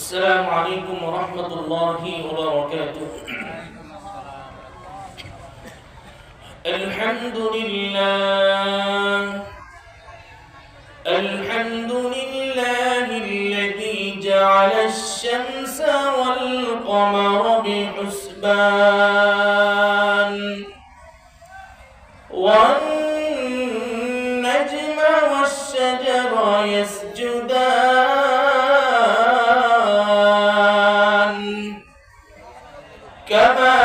السلام عليكم ورحمة الله وبركاته. الحمد لله الذي جعل الشمس والقمر بحسبان والنجم والشجر يسجدان كما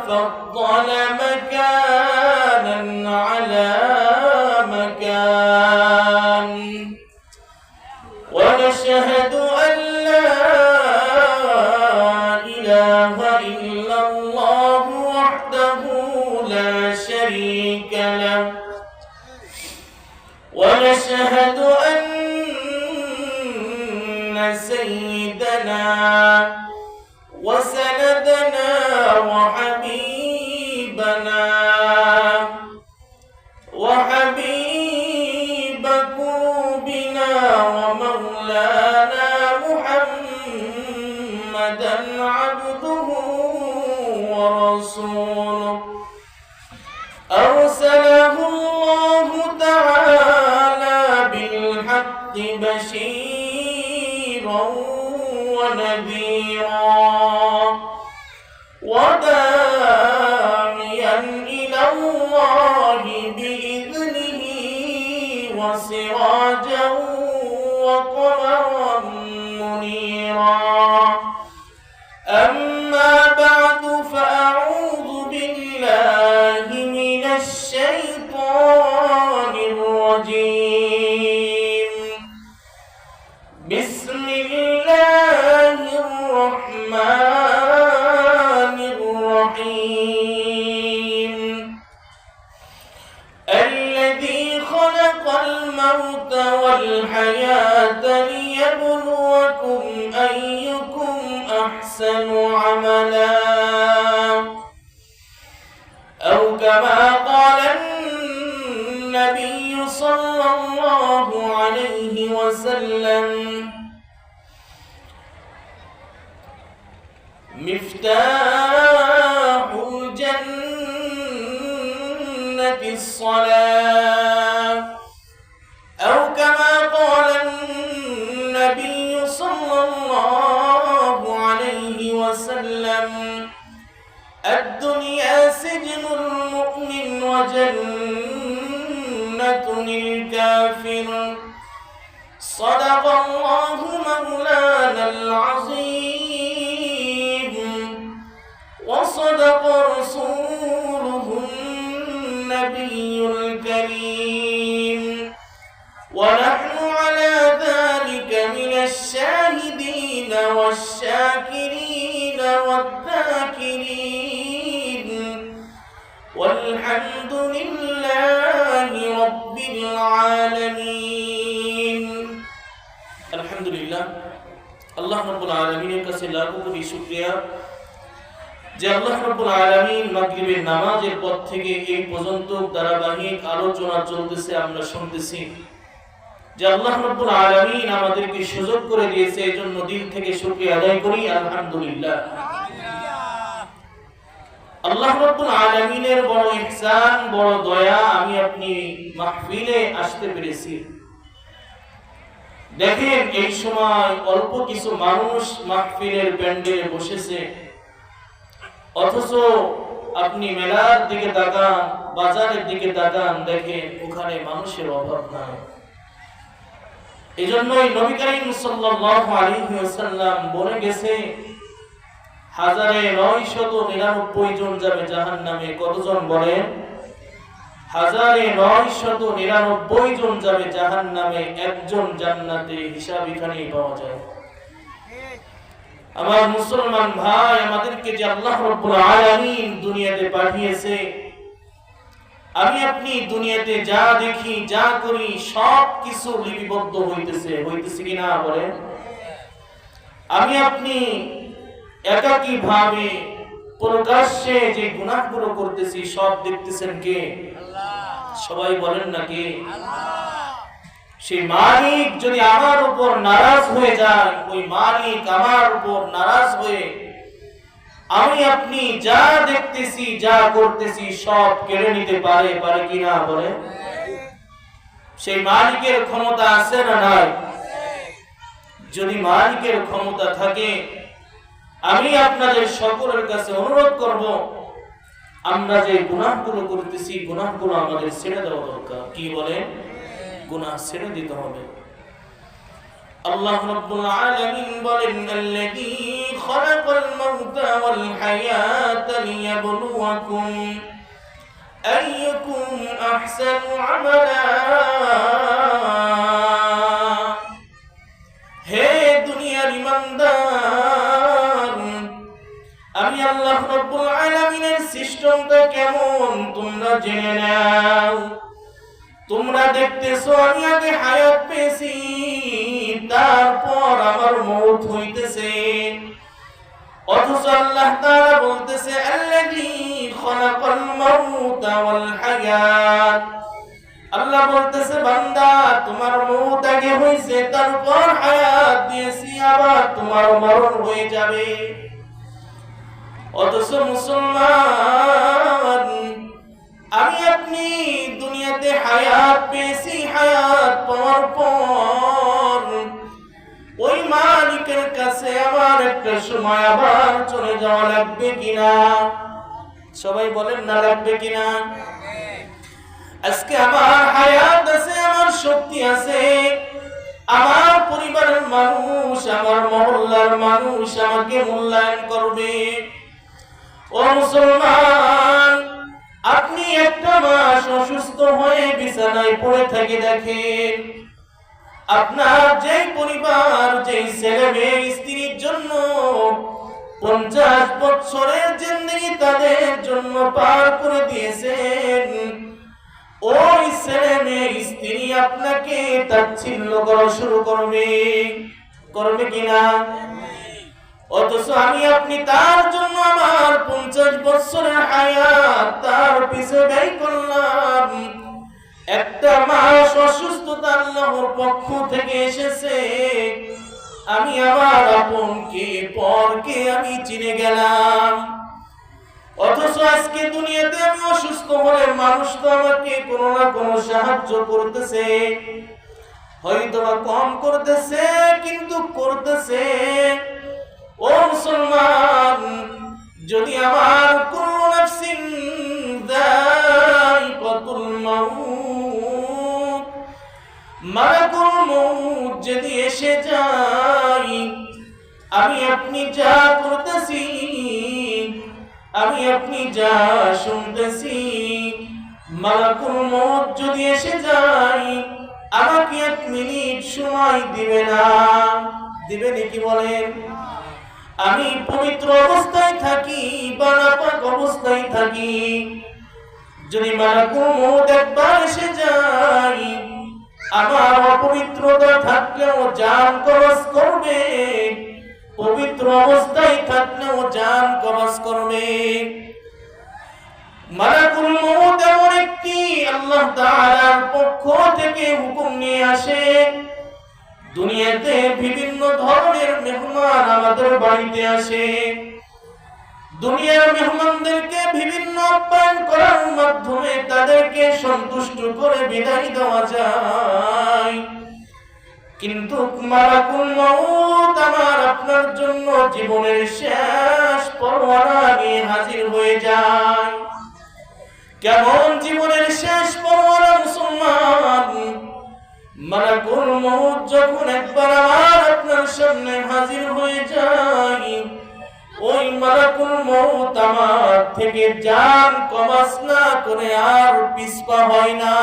فضل مكانا على مكان ونشهد أن لا إله إلا الله وحده لا شريك له ونشهد أن سيدنا وسندنا وحبيبنا وحبيب قلوبنا ومولانا محمدا عبده ورسوله أرسله الله تعالى بالحق بشيرا ونذيرا وداعيا إلى الله بإذنه وسراجا وقمرا منيرا. أما بعد فأعوذ بالله من الشيطان الرجيم. بسم الله الرحمن الرحيم. الذي خلق الموت والحياة ليبلوكم أيكم أحسن عملا أو كما قال النبي صلى الله عليه وسلم: مفتاح الجنة الصلاة أو كما قال النبي صلى الله عليه وسلم: الدنيا سجن المؤمن وجنة للكافر. صدق الله مولانا العظيم وصدق رسوله النبي الكريم ونحن على ذلك من الشاهدين والشاكرين والذاكرين والحمد لله رب العالمين. الحمد لله আল্লাহ রাব্বুল আলামিনের কাছে লাখো কোটি শুকরিয়া যে আল্লাহ রাব্বুল আলামিন মাগরিবের নামাজের পর থেকে এই পর্যন্ত ধারাবাহিক আলোচনা চলতেছে, আমরা শুনতেছি যে আল্লাহ রাব্বুল আলামিন আমাদেরকে সুযোগ করে দিয়েছে, এই জন্য দিল থেকে শুকরিয়া আদায় করি আলহামদুলিল্লাহ। আল্লাহ রাব্বুল আলামিনের বড় ইহসান, বড় দয়া, আমি আপনি মাহফিলে আসতে পেরেছি। দেখেন এই সময় অল্প কিছু মানুষ মাহফিলের প্যান্ডেলে বসেছে, অথচ আপনি মেলার দিকে তাকান, বাজারের দিকে তাকান, দেখেন ওখানে মানুষের অভাব নাই। এজন্যই নবী করিম সাল্লাল্লাহু আলাইহি ওয়াসাল্লাম বলে গেছে, 1999 জন যাবে জাহান্নামে। কতজন বলেন? 1999 জন যাবে জাহান্নামে, একজন জান্নাতে। হিসাব এখানেই পাওয়া যায়। আমার মুসলমান ভাই, আমাদেরকে যে আল্লাহ রাব্বুল আলামিন দুনিয়াতে পাঠিয়েছে, আমি আপনি দুনিয়াতে যা দেখি, যা করি, সব কিছু লিপিবদ্ধ হইতেছে কিনা বলেন? আমি আপনি একাকী ভাবে প্রকাশ্যে যে গুনাহগুলো করতেছি সব দেখতেছেন কে? আল্লাহ। সবাই বলেন নাকি? আল্লাহ। সেই মালিক যদি আমার উপর নারাজ হয়ে যায়, ওই মালিক আমার উপর নারাজ হয়ে আমি আপনি যা দেখতেছি যা করতেছি সব কেড়ে নিতে পারে কিনা বলে? সেই মালিকের ক্ষমতা আছে না নাই? যদি মালিকের ক্ষমতা থাকে, আমি আপনাদের সকলের কাছে অনুরোধ করব, আমরা যে গুনাহগুলো করতেছি গুনাহগুলো আমাদের ছেড়ে দেওয়া দরকার। কি বলে? গুনাহ ছেড়ে দিতে হবে। আল্লাহ রাব্বুল আলামিন বলেন, আল্লাযী খালাকাল মাউতা ওয়াল হায়াতা লিয়াবলুয়াকুম আইয়ুকুম আহসানু আমালা। হে দুনিয়ার ঈমানদার, আমি আল্লাহ রাব্বুল আলামিনের সিস্টেমটা কেমন তোমরা জেনে নাও। তোমরা দেখতেছো আমি আগে হায়াত পেয়েছি, তারপর আমার মওত হইতেছে, অথচ আল্লাহ তাআলা বলতেছে আল্লাযী খালাকাল মাউতা ওয়াল হায়াত। আল্লাহ বলতেছে বান্দা তোমার মওত আগে হইছে, তারপর হায়াত দিয়েছি, আবার তোমার মরণ হয়ে যাবে। অথচ মুসলমান, আমি আপনি দুনিয়াতে হায়াত পেয়েছি, হায়াত পাওয়ার পর ওই মালিকের কাছে আমার একটা সময় আবার চলে যাওয়া লাগবে কিনা? সবাই বলেন না, লাগবে কিনা? আজকে আমার হায়াত আছে, আমার শক্তি আছে, আমার পরিবারের মানুষ, আমার মহল্লার মানুষ আমাকে মূল্যায়ন করবে। ও মুসলমান, আপনি একটা মাস অসুস্থ হয়ে বিছানায় পড়ে থেকে দেখেন, আপনার যে পরিবার, যে ছেলে মেয়ে, স্ত্রীর জন্য 50 বছরের জিন্দেগি তাদের জন্য পার করে দিয়েছেন, ওই ছেলে মেয়ে স্ত্রী আপনাকে তাচ্ছিল্য করা শুরু করবে কিনা? অথচ আমি আপনি তার জন্য আমার 50 বছরের হায়াত তার পিছে ব্যয় করলাম। একটা মাস অসুস্থতা আল্লাহর পক্ষ থেকে এসেছে, আমি আমার আপনকে পরকে আমি চিনে গেলাম। অথচ আজকে দুনিয়াতে আমি অসুস্থ হলে মানুষ তো আমাকে কোনো না কোনো সাহায্য করতেছে, হয়তো বা কম করতেছে, কিন্তু করতেছে। ও মুসলমান, যদি আমার কুল্লু নাফসিন যায়িকাতুল মাউত, মালাকুল মউত যদি এসে যায়, আমি আপনি যা করতেছি, আমি আপনি যা শুনতেছি, মালাকুল মউত যদি এসে যায়, আমাকে 1 মিনিট সময় দিবে না। দিবে নাকি বলেন? আমি পবিত্র অবস্থায় থাকি বা নাপাক অবস্থায় থাকি, যদি মালাকুল মউত একবার এসে যায়, আমার অপবিত্রতা থাকলেও জান কবজ করবে, পবিত্র অবস্থায় থাকলেও জান কবজ করবে। মালাকুল মউত এমন একটি আল্লাহ তাআলার পক্ষ থেকে হুকুম নিয়ে আসে। দুনিয়াতে বিভিন্ন ধরনের মেহমান আমাদের বাড়িতে আসে, দুনিয়ার মেহমানদেরকে বিভিন্ন আপ্যায়ন করার মাধ্যমে তাদেরকে সন্তুষ্ট করে বিদায় দেওয়া যায়, কিন্তু মালাকুল মউত আমার আপনার জন্য জীবনের শেষ পরোয়ানা নিয়ে হাজির হয়ে যায়। কেমন জীবনের শেষ পরোয়ানা মুসলমান? মালাকুল মউত যখন একবার আমার আপনার সামনে হাজির হয়ে যায়, ওই মালাকুল মউত আমার থেকে জান কবজ না করে আর পিছপা হয় না।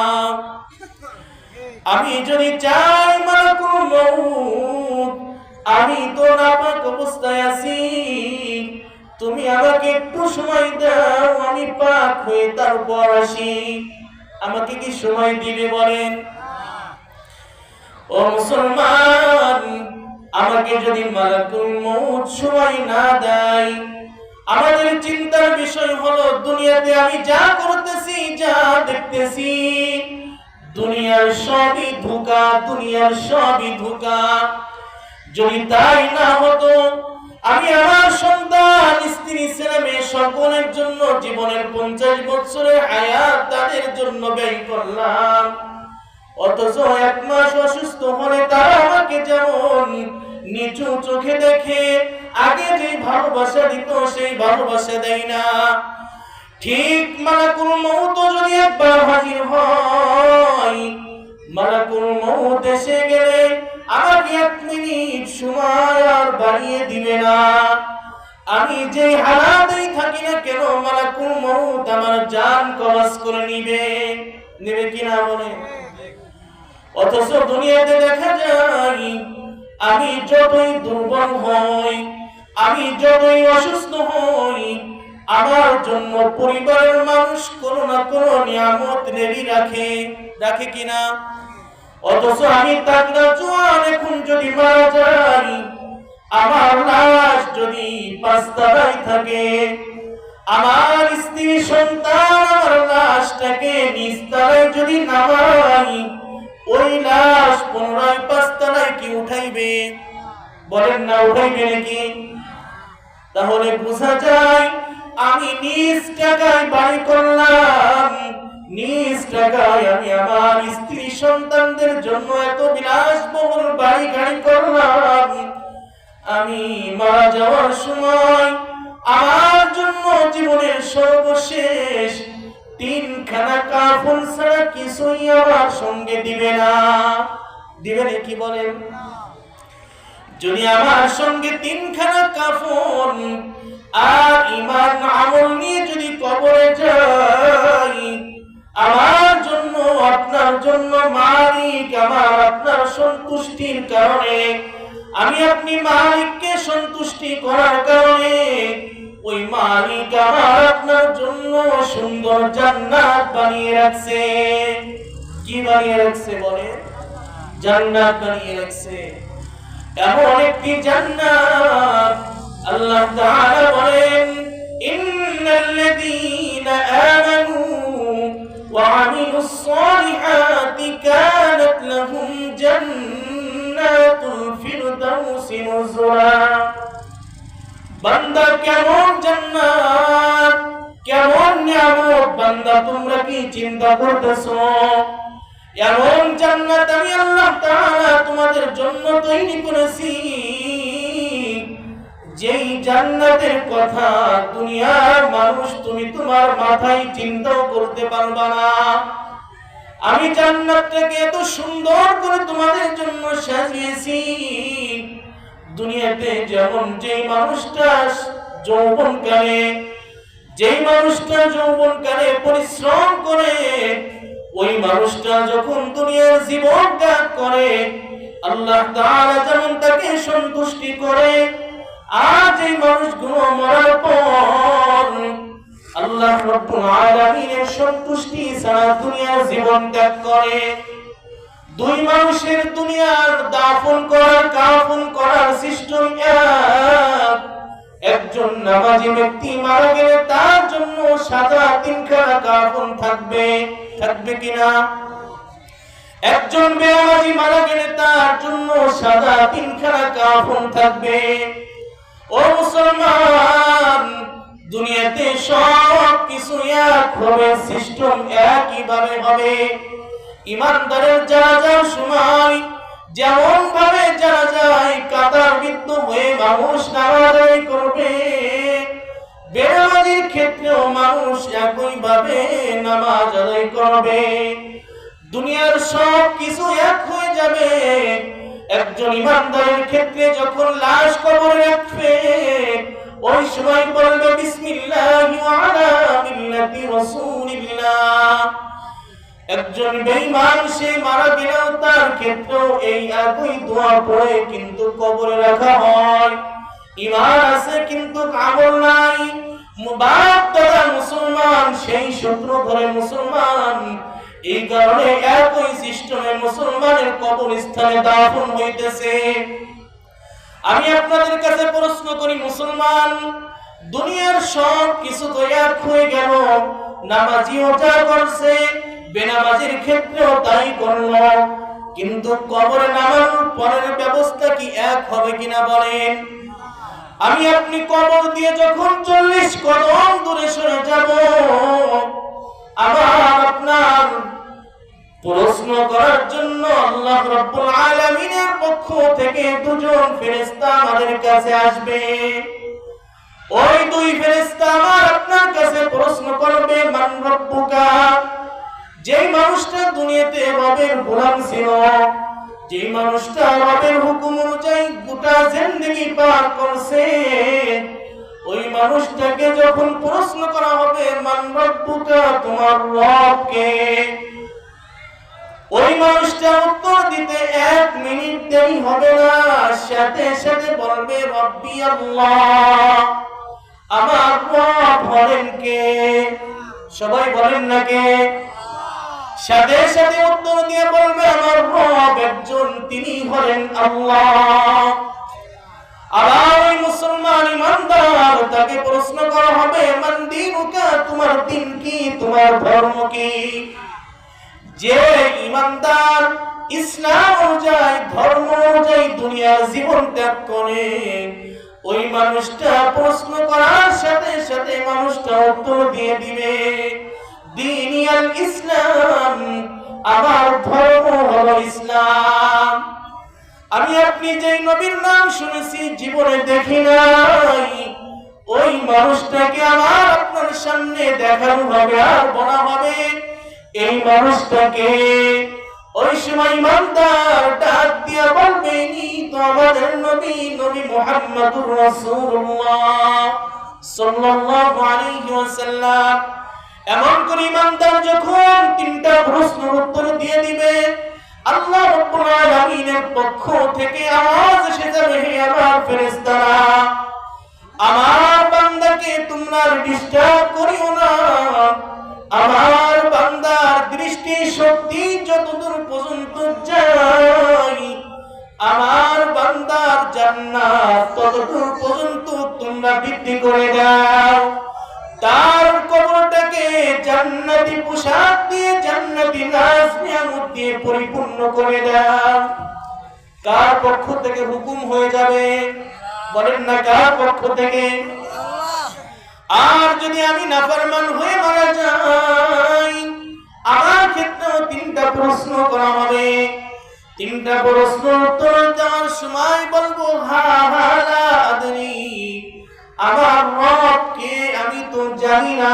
আমি যদি চাই মালাকুল মউত, আমি তো নাপাক অবস্থায় আছি, তুমি আমাকে একটু সময় দাও, আমি পাক হয়ে তারপর আসি, আমাকে কি সময় দিবে বলেন? ও মুসলমান, আমাকে যদি মালাকুল মউত সময় না দেয়, আমাদের চিন্তার বিষয় হলো দুনিয়াতে আমি যা করতেছি, যা দেখতেছি, দুনিয়ার সবই ধোঁকা, দুনিয়ার সবই ধোঁকা। যদি তাই না হতো, আমি আমার সন্তান, স্ত্রী, ছেলে মেয়ে সকলের জন্য জীবনের 50 বছরের হায়াত তাদের জন্য ব্যয় করলাম। অথচ 1 মাস অসুস্থ হলে তারা আমাকে যেমন নিচু চোখে দেখে, আগে যে ভালোবাসা দিত সেই ভালোবাসা দেয় না। ঠিক মালাকুল মউত যদি একবার হাজির হয়, মালাকুল মউত এসে গেলে আমাকে 1 মিনিট সময় আর বাড়িয়ে দিবে না। আমি যে হালাতেই থাকি না কেন, মালাকুল মউত আমার জান কবজ করে নিবে, নেবে কিনা বলে। অথচ দুনিয়াতে দেখা যায় আমি যতই দুর্বল হই, আমি যতই অসুস্থ হই, আমার জন্য পরিবারের মানুষ কোনো না কোনো নিয়ামত রেডি রাখে, রাখে কিনা। অথচ আমি তাকড়া জোয়ান এখন যদি মারা যাই, আমার লাশ যদি 5 তলায় থাকে, আমার স্ত্রী সন্তান আমার লাশটাকে 20 তলায় যদি নামাই, ওই লাশ পুনরায় 5 তলায় কি উঠাইবে? বলেন না, উঠাইবে নাকি? তাহলে বোঝা যায় আমি নিজ টাকায় বাড়ি করলাম, নিজ টাকায় আমি আমার স্ত্রী সন্তানদের জন্য এত বিলাসবহুল বাড়ি গাড়ি করলাম। আমি মারা যাওয়ার সময় আমার জন্য জীবনের সর্বশেষ 3খানা কাফন ছাড়া কিছুই আমার সঙ্গে দিবে না। দিবে নাকি বলেন? যদি আমার সঙ্গে 3খানা কাফন আর ঈমান আমল নিয়ে যদি কবরে যাই, আমার জন্য আপনার জন্য মালিক আমার আপনার সন্তুষ্টির কারণে, আমি আপনি মালিককে সন্তুষ্টি করার কারণে ওই মালিক আমার আপনার জন্য সুন্দর জান্নাত বানিয়ে রাখছে। কি বানিয়ে রাখছে বলে? জান্নাত বানিয়ে রাখছে। এমন একটি জান্নাত আল্লাহ তাআলা বলেন, ইন্নাল্লাযীনা আমানু ওয়া আমিলুস সালিহাতি কানাত লাহুম জান্নাতুল ফিরদাউসি নুজুলা। বান্দা কেমন জান্নাত, কেমন নিয়ামত বান্দা তোমরা কি চিন্তা করতেছো? এমন জান্নাত আমি আল্লাহ তাআলা তোমাদের জন্য তৈরি করেছি, যেই জান্নাতের কথা দুনিয়ার মানুষ তুমি তোমার মাথায় চিন্তাও করতে পারবা না। আমি জান্নাতটাকে এত সুন্দর করে তোমাদের জন্য সাজিয়েছি। দুনিয়াতে যেমন যেই মানুষটা যৌবনকালে পরিশ্রম করে, ওই মানুষটা যখন দুনিয়ার জীবন ত্যাগ করে, আল্লাহ তাআলা যেমন তাকে সন্তুষ্টি করে, আজ এই মানুষগুলো মরার পর আল্লাহ রাব্বুল আলামিনের সন্তুষ্টি ছাড়া দুনিয়ার জীবন ত্যাগ করে। 2 মানুষের দুনিয়ার দাফন করার কাফন করার সিস্টেম এক। একজন নামাজি ব্যক্তি মারা গেলে তার জন্য সাদা 3খানা কাফন থাকবে, থাকবে কিনা? একজন বেনামাজি মারা গেলে তার জন্য সাদা 3খানা কাফন থাকবে। ও মুসলমান, দুনিয়াতে সব কিছু এক হবে, সিস্টেম একইভাবে হবে। ইমানদারের জানাজার সময় যেমন ভাবে জানা যায় কাতারবদ্ধ হয়ে মানুষ নামাজ আদায় করবে, বেনামাজির ক্ষেত্রেও মানুষ একইভাবে নামাজ আদায় করবে। দুনিয়ার সব কিছু এক হয়ে যাবে। একজন ইমানদারের ক্ষেত্রে যখন লাশ কবরে রাখবে, ওই সময় বলবে বিসমিল্লাহি ওয়া আলা মিল্লাতি রাসূলিল্লাহ। একজন বেঈমান সে মারা গেলেও তার ক্ষেত্রেও এই একই দোয়া পড়ে কিন্তু কবরে রাখা হয়। ঈমান আছে কিন্তু আমল নাই। মুবারক দাদা মুসলমান, সেই সূত্র ধরে মুসলমান, এই কারণে একই সিস্টেমে মুসলমানের কবরস্থানে দাফন হইতেছে। আমি আপনাদের কাছে প্রশ্ন করি, মুসলমান, দুনিয়ার সব কিছু তো এক হয়ে গেল। নামাজি ওটা করছে, বেনামাজির ক্ষেত্রেও তাই করলো। কিন্তু কবরে নামার পরের ব্যবস্থা কি এক হবে কিনা বলেন? আমি আপনি কবর দিয়ে যখন 40 কদম দূরে সরে যাব, আবার আপনার প্রশ্ন করার জন্য আল্লাহ রাব্বুল আলামিনের পক্ষ থেকে দুজন ফেরেশতা আমাদের কাছে আসবে। ওই দুই ফেরেশতা আমার আপনার কাছে প্রশ্ন করবে, মান রব্বুকা? যেই মানুষটা দুনিয়াতে রবের গোলাম ছিল, যেই মানুষটা রবের হুকুম অনুযায়ী গোটা জিন্দেগি পার করছে, ওই মানুষটাকে যখন প্রশ্ন করা হবে মান রব্বুকা, তোমার রব কে, ওই মানুষটা উত্তর দিতে 1 মিনিট দেরি হবে না, সাথে সাথে বলবে রব্বি আল্লাহ, আমার রব হলেন কে? সবাই বলেন না কে? সাথে সাথে উত্তর দিয়ে বলবে আমার রব একজন, তিনি হলেন আল্লাহ। আবার ওই মুসলমান ইমানদার তাকে প্রশ্ন করা হবে মান দীনুকা, তোমার দিন কি, তোমার ধর্ম কি? যে ইমানদার ইসলাম অনুযায়ী, ধর্ম অনুযায়ী দুনিয়ার জীবন ত্যাগ করে, ওই মানুষটা প্রশ্ন করার সাথে সাথে মানুষটা উত্তর দিয়ে দিবে দিনিয়াল ইসলাম, আমার ধর্ম হলো ইসলাম। আমি আপনি যেই নবীর নাম শুনেছি জীবনে দেখি নাই, ওই মানুষটাকে আমার আপনার সামনে দেখানো হবে আর বলা হবে এই মানুষটাকে। ওই সময় ইমানদার ডাক দিয়া বলবে ইনি তো আমাদের নবী, নবী মুহাম্মদুর রাসূলুল্লাহ সাল্লাল্লাহু আলাইহি ওয়াসাল্লাম। এমন করে ইমানদার যখন 3টা প্রশ্নের উত্তর দিয়ে দিবে, আল্লাহ রাব্বুল আলামিনের পক্ষ থেকে আওয়াজ এসে যাবে, হে আমার ফেরেশতারা, আমার বান্দাকে তোমরা ডিস্টার্ব করিও না। আমার বান্দার দৃষ্টি শক্তি যতদূর পর্যন্ত যায়, আমার বান্দার জান্নাত ততদূর পর্যন্ত তোমরা বৃদ্ধি করে দাও। তার কবরটাকে জান্নাতি পোশাক দিয়ে, জান্নাতি নাজ নিয়ামত দিয়ে পরিপূর্ণ করে দাও। কার পক্ষ থেকে হুকুম হয়ে যাবে? বলেন না কার পক্ষ থেকে? আর যদি আমি নাফরমান হয়ে মারা যাই, আমার ক্ষেত্রেও 3টা প্রশ্ন করা হবে। 3টা প্রশ্ন উত্তর দেওয়ার সময় বলবো হা হা লা আদরি, আমার রব কে আমি তো জানি না।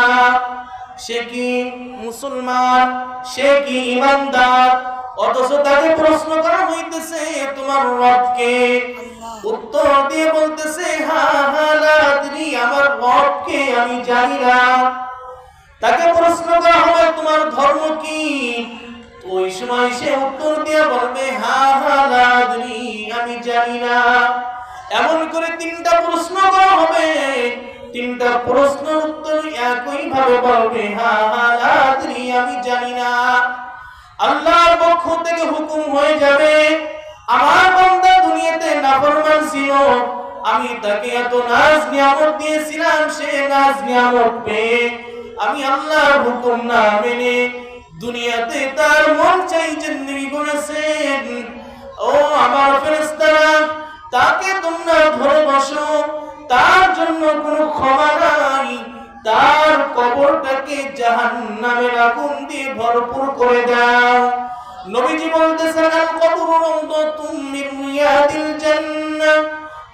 সে কি মুসলমান, সে কি ইমানদার, অথচ তাকে প্রশ্ন করা হইতেছে তোমার রব কে? উত্তর দিয়ে বলতেছে হা হা লা আদরি, আমার রব কে আমি জানি না। তাকে প্রশ্ন করা হবে তোমার ধর্ম কি? ওই সময় সে উত্তর দিয়ে বলবে হা হা লা আদরি, আমি জানি না। এমন করে 3টা প্রশ্ন করা হবে। 3টা প্রশ্নের উত্তর একই ভাবে বলবে হা হা লা আদরি, আমি জানি না। আল্লাহর পক্ষ থেকে হুকুম হয়ে যাবে, আমার বান্দা দুনিয়াতে নাফরমান ছিল, আমি তাকে এত নাজ নিয়ামত দিয়েছিলাম, সে নাজ নিয়ামত পেয়ে আমি আল্লাহর হুকুম না মেনে দুনিয়াতে তার মন চাই জিন্দেগি করেছেন। ও আমার ফেরেশতারা, তাকে তোমরা ধরে বসো, তার জন্য কোনো ক্ষমা নাই। তার কবরটাকে জাহান্নামের আগুন দিয়ে ভরপুর করে দাও। নবীজি বলতেছেন আল কবরু রাউদাতুম মিন রিয়াদিল জান্নাহ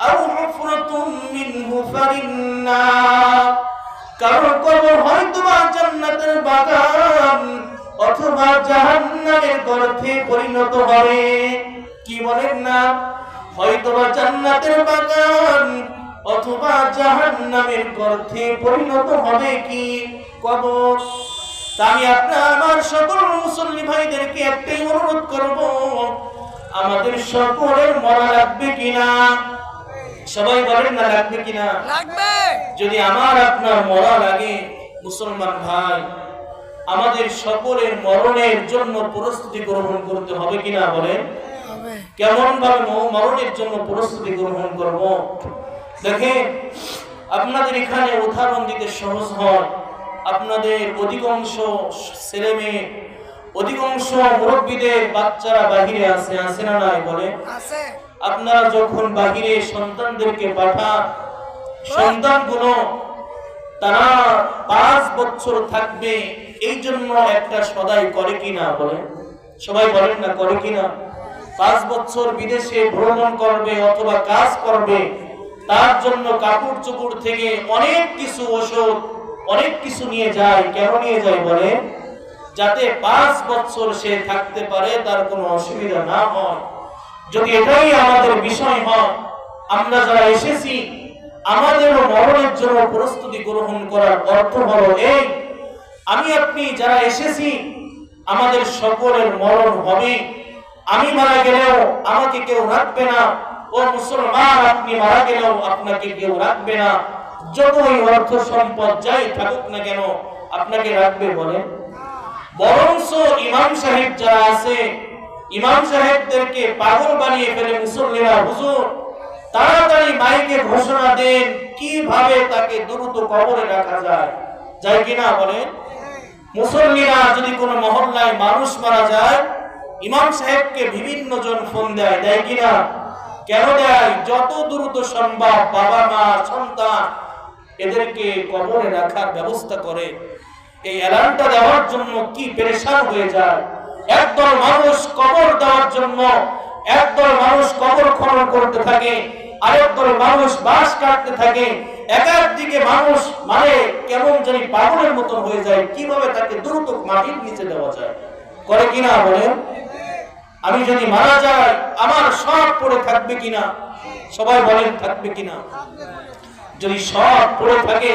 আও হুফরাতুম মিন হুফারিন নার। কারো কবর হয়তো বা জান্নাতের বাগান অথবা জাহান্নামের গর্তে পরিণত হবে। কি বলেন না? হয়তো বা জান্নাতের বাগান অথবা জাহান্নামের গর্তে পরিণত হবে কি কবর। আমি আপনার আমার সকল মুসল্লি ভাইদেরকে একটাই অনুরোধ করব, আমাদের সকলের মরা লাগবে কিনা? সবাই বলেন না লাগবে কিনা? লাগবে। যদি আমার আপনার মরা লাগে মুসলমান ভাই, আমাদের সকলের মরণের জন্য প্রস্তুতি গ্রহণ করতে হবে কিনা বলেন? কেমন ভাবে মরণের জন্য প্রস্তুতি গ্রহণ করব? দেখেন, আপনাদের এখানে উদাহরণ দিতে সহজ হয়। আপনাদের অধিকাংশ ছেলে মেয়ে অধিকাংশ মুরব্বীদের বাচ্চারা বাহিরে আছে না নাই বলে? আপনারা যখন বাহিরে সন্তানদেরকে পাঠান, সন্তানগুলো তারা 5 বছর থাকবে এই জন্য একটা সদাই করে কিনা বলে? সবাই বলেন না, করে কিনা? 5 বছর বিদেশে ভ্রমণ করবে অথবা কাজ করবে, তার জন্য কাপড় চোপড় থেকে অনেক কিছু ওষুধ অনেক কিছু নিয়ে যায়। কেন নিয়ে যায় বলে? যাতে 5 বছর সে থাকতে পারে, তার কোনো অসুবিধা না হয়। যদি এটাই আমাদের বিষয় হয়, আমরা যারা এসেছি আমাদেরও মরণের জন্য প্রস্তুতি গ্রহণ করার অর্থ হলো এই, আমি আপনি যারা এসেছি আমাদের সকলের মরণ হবে। আমি মারা গেলেও আমাকে কেউ রাখবে না, ও মুসলমান আপনি মারা গেলেও আপনাকে কেউ রাখবে না। যতই অর্থ সম্পদ যাই থাকুক না কেন আপনাকে রাখবে বলে? বরঞ্চ ইমাম সাহেব যারা আছে, ইমাম সাহেবদেরকে পাগল বানিয়ে ফেলে মুসল্লিরা। হুজুর তাড়াতাড়ি মাইকে ঘোষণা দেন কিভাবে তাকে দ্রুত কবরে রাখা যায়, যায় কিনা বলেন? মুসল্লিরা যদি কোনো মহল্লায় মানুষ মারা যায়, ইমাম সাহেবকে বিভিন্ন জন ফোন দেয়, দেয় কিনা? কেন দেয়? যত দ্রুত সম্ভব বাবা মা সন্তান এদেরকে কবরে রাখার ব্যবস্থা করে। এই এলানটা দেওয়ার জন্য কি পেরেশান হয়ে যায়। একদল মানুষ কবর দেওয়ার জন্য একদল মানুষ কবর খনন করতে থাকে, আরেকদল মানুষ বাঁশ কাটতে থাকে। একদিকে মানুষ মানে কেমন জানি পাগলের মতো হয়ে যায়, কিভাবে তাকে দ্রুত মাটির নিচে দেওয়া যায়, করে কিনা বলেন? আমি যদি মারা যাই আমার সব পড়ে থাকবে কিনা? সবাই বলেন থাকবে কিনা? যদি সব পড়ে থাকে